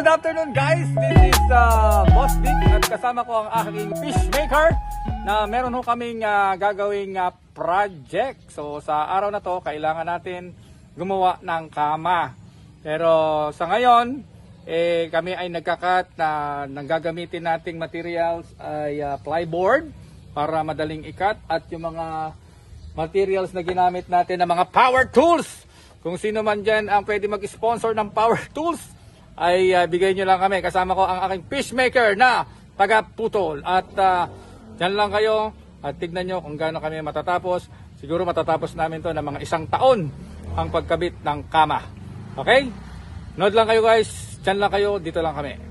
afternoon guys, this is Boss Dick at kasama ko ang aking fishmaker na meron ho kaming gagawing project. So sa araw na to, kailangan natin gumawa ng kama. Pero sa ngayon, kami ay nagkakat na gagamitin nating materials ay plyboard para madaling ikat at yung mga materials na ginamit natin na mga power tools. Kung sino man dyan ang pwede mag-sponsor ng power tools, ay bigay nyo lang kami. Kasama ko ang aking fishmaker na taga-putol. At dyan lang kayo at tignan nyo kung gaano kami matatapos. Siguro matatapos namin to ng mga 1 taon ang pagkabit ng kama. Okay? Nood lang kayo guys. Dyan lang kayo. Dito lang kami.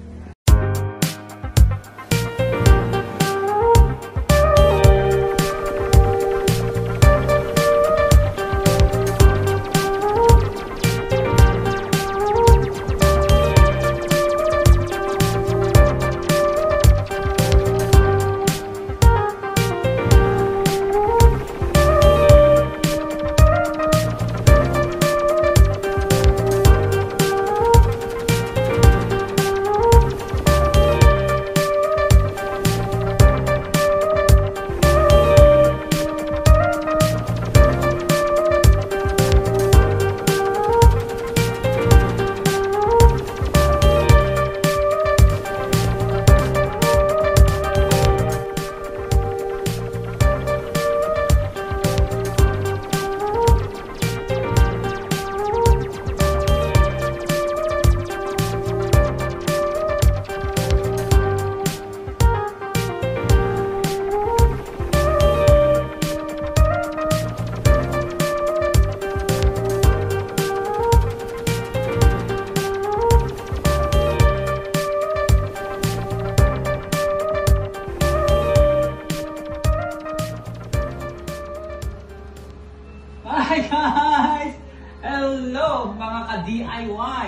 Hi guys! Hello mga ka-DIY!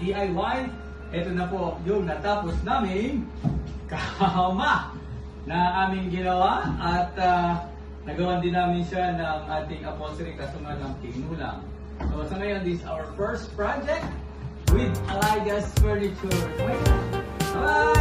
DIY! Ito na po yung natapos namin kama na aming ginawa at nagawan din namin siya ng ating upholstery kasunod ng pinulang. So sa ngayon, this is our first project with Elijah's Furniture. Bye!